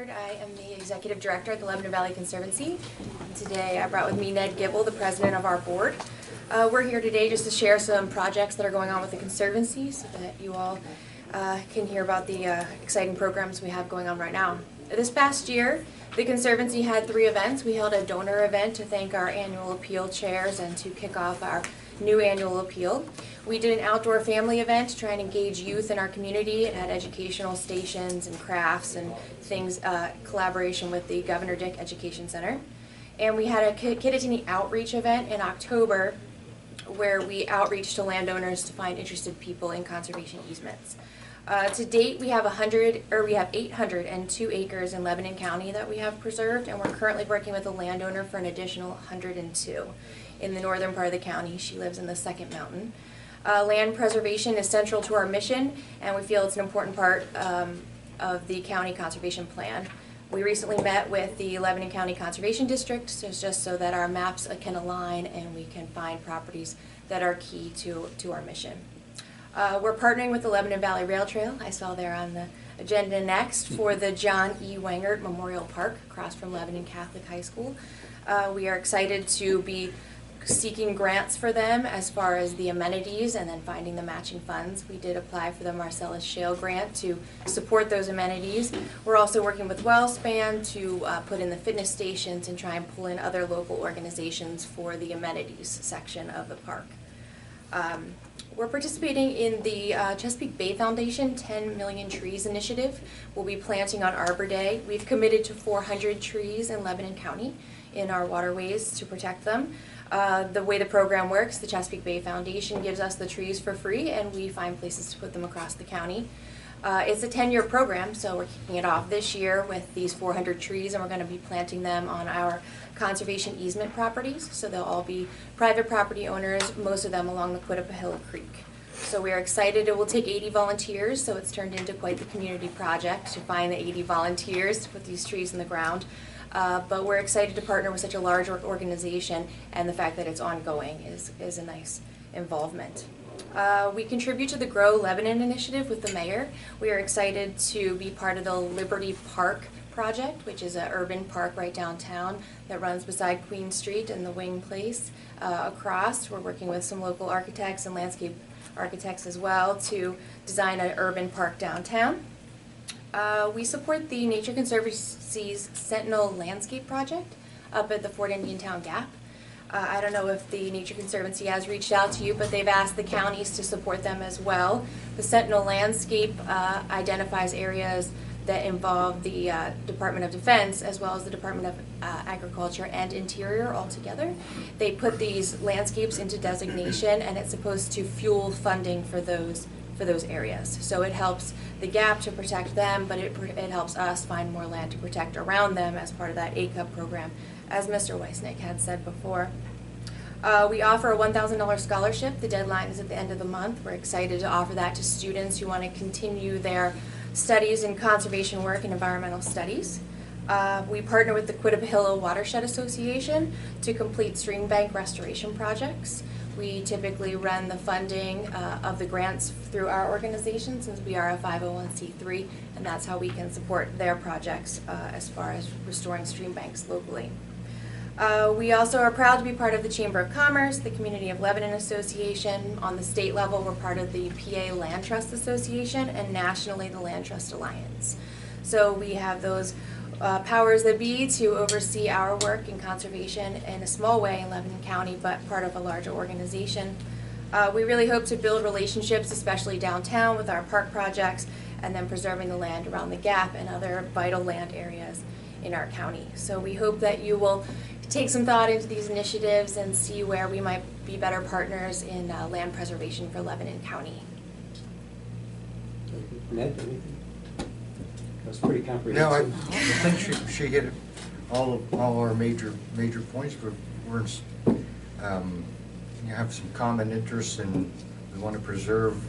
Crawford. I am the Executive Director at the Lebanon Valley Conservancy. And today I brought with me Ned Gibble, the President of our board. We're here today just to share some projects that are going on with the Conservancy so that you all can hear about the exciting programs we have going on right now. This past year, the Conservancy had 3 events. We held a donor event to thank our annual appeal chairs and to kick off our new annual appeal. We did an outdoor family event to try and engage youth in our community. It had educational stations and crafts and things, collaboration with the Governor Dirc Education Center. And we had a Kittatinny outreach event in October where we outreach to landowners to find interested people in conservation easements. To date, we have 802 acres in Lebanon County that we have preserved, and we're currently working with a landowner for an additional 102 in the northern part of the county. She lives in the Second Mountain. Land preservation is central to our mission, and we feel it's an important part of the county conservation plan. We recently met with the Lebanon County Conservation District, so it's just so that our maps can align and we can find properties that are key to our mission. We're partnering with the Lebanon Valley Rail Trail. I saw there on the agenda next for the John E. Wangert Memorial Park across from Lebanon Catholic High School. We are excited to be seeking grants for them as far as the amenities and then finding the matching funds. We did apply for the Marcellus Shale grant to support those amenities. We're also working with WellSpan to put in the fitness stations and try and pull in other local organizations for the amenities section of the park. We're participating in the Chesapeake Bay Foundation 10 Million Trees Initiative. We'll be planting on Arbor Day. We've committed to 400 trees in Lebanon County in our waterways to protect them. The way the program works, the Chesapeake Bay Foundation gives us the trees for free and we find places to put them across the county. It's a 10-year program, so we're kicking it off this year with these 400 trees, and we're going to be planting them on our conservation easement properties. So they'll all be private property owners, most of them along the Quittapahilla Creek. So we are excited. It will take 80 volunteers, so it's turned into quite the community project to find the 80 volunteers to put these trees in the ground. But we're excited to partner with such a large organization, and the fact that it's ongoing is a nice involvement. We contribute to the Grow Lebanon initiative with the mayor. We are excited to be part of the Liberty Park project, which is an urban park right downtown that runs beside Queen Street and the Wing Place across. We're working with some local architects and landscape architects as well to design an urban park downtown. We support the Nature Conservancy's Sentinel Landscape Project up at the Fort Indiantown Gap. I don't know if the Nature Conservancy has reached out to you, but they've asked the counties to support them as well. The Sentinel Landscape identifies areas that involve the Department of Defense as well as the Department of Agriculture and Interior all together. They put these landscapes into designation, and it's supposed to fuel funding for those areas. So it helps the Gap to protect them, but it helps us find more land to protect around them as part of that ACUP program, as Mr. Weisnick had said before. We offer a $1,000 scholarship. The deadline is at the end of the month. We're excited to offer that to students who want to continue their studies in conservation work and environmental studies. We partner with the Quittapahilla Watershed Association to complete stream bank restoration projects. We typically run the funding of the grants through our organization since we are a 501c3, and that's how we can support their projects as far as restoring stream banks locally. We also are proud to be part of the Chamber of Commerce, the Community of Lebanon Association. On the state level, we're part of the PA Land Trust Association, and nationally the Land Trust Alliance. So we have those powers that be to oversee our work in conservation in a small way in Lebanon County, but part of a larger organization. We really hope to build relationships, especially downtown with our park projects, and then preserving the land around the Gap and other vital land areas in our county. So we hope that you will take some thought into these initiatives and see where we might be better partners in land preservation for Lebanon County. Ned, anything? That was pretty comprehensive. No, I think she hit all our major points. We're you have some common interests, and we want to preserve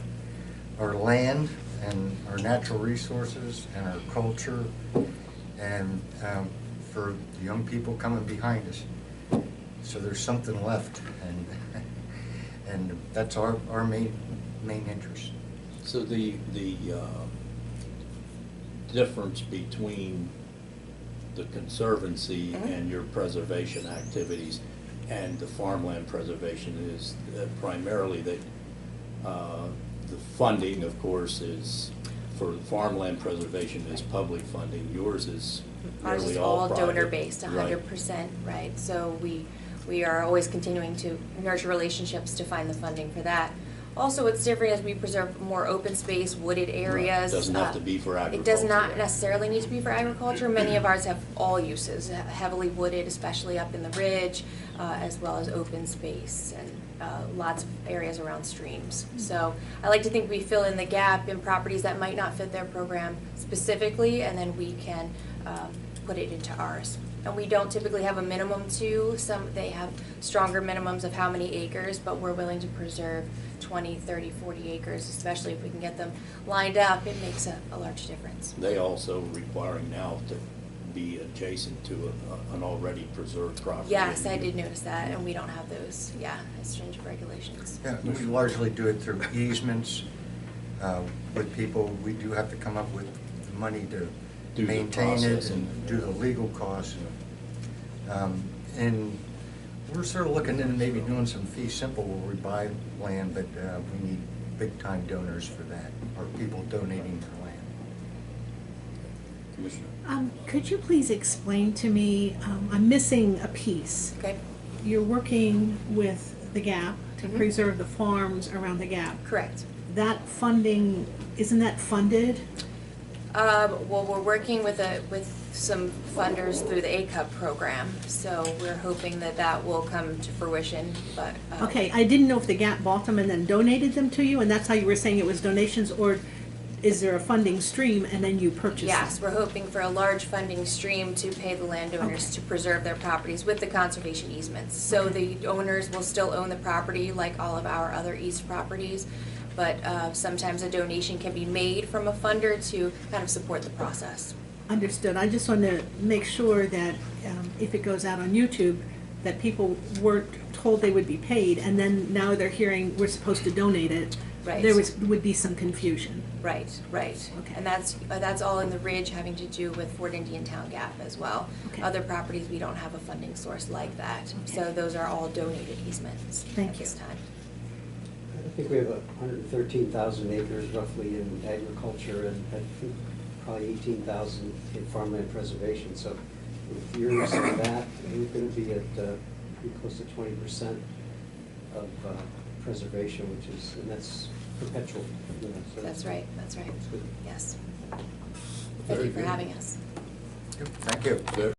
our land and our natural resources and our culture, and for the young people coming behind us. So there's something left, and that's our main interest. So the difference between the Conservancy Mhm. and your preservation activities, and the farmland preservation is primarily that the funding, of course, is for farmland preservation is public funding. Yours is Ours is nearly all private. donor-based, Right. 100%, right? So we are always continuing to nurture relationships to find the funding for that. Also, what's different is we preserve more open space, wooded areas. Right. Doesn't have to be for It does not agriculture. necessarily need to be for agriculture. Many of ours have all uses, heavily wooded, especially up in the ridge, as well as open space and lots of areas around streams. So I like to think we fill in the gap in properties that might not fit their program specifically, and then we can put it into ours. And we don't typically have a minimum to, they have stronger minimums of how many acres, but we're willing to preserve 20, 30, 40 acres, especially if we can get them lined up. It makes a large difference. They also requiring now to be adjacent to an already preserved property. Yes, I did notice that, and we don't have those, stringent regulations. Yeah, we largely do it through easements with people. We do have to come up with the money to Do the maintain it process and and- do the legal costs. And we're sort of looking into maybe doing some fee simple where we buy land, but we need big-time donors for that, or people donating their land. Commissioner. Could you please explain to me, I'm missing a piece. Okay, You're working with the Gap to Mhm. preserve the farms around the Gap. correct. That funding, isn't that funded? Well, we're working with some funders through the ACUP program, so we're hoping that will come to fruition, but. Okay, I didn't know if the Gap bought them and then donated them to you, and that's how you were saying it was donations, or is there a funding stream and then you purchase them? Yes, we're hoping for a large funding stream to pay the landowners Okay. to preserve their properties with the conservation easements. So the owners will still own the property like all of our other east properties, but sometimes a donation can be made from a funder to kind of support the process. Understood. I just want to make sure that if it goes out on YouTube, that people weren't told they would be paid, and then now they're hearing we're supposed to donate it. Right. There would be some confusion. Right. Okay. And that's all in the ridge, having to do with Fort Indiantown Gap as well. Okay. Other properties, we don't have a funding source like that. So those are all donated easements Thank at this you. time. I think we have 113,000 acres roughly in agriculture and I think probably 18,000 in farmland preservation. So with years of that, we're going to be at pretty close to 20% of preservation, and that's perpetual. You know, so That's right. That's good. Yes. Very Thank you for good. having us. Thank you.